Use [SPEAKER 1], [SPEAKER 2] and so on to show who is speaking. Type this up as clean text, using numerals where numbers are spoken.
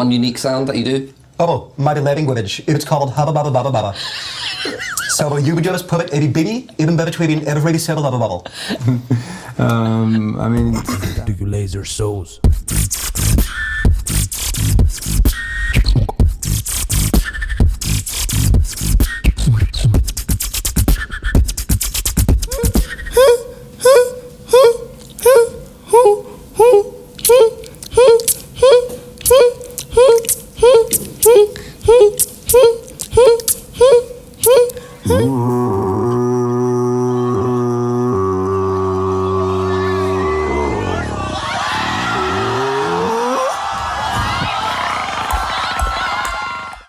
[SPEAKER 1] one unique sound that you do?
[SPEAKER 2] Oh, my language. It's called hubba bubba bubba bubba. So you would just put a bitty even between every single bubble bubble.
[SPEAKER 3] I mean, do you laser souls?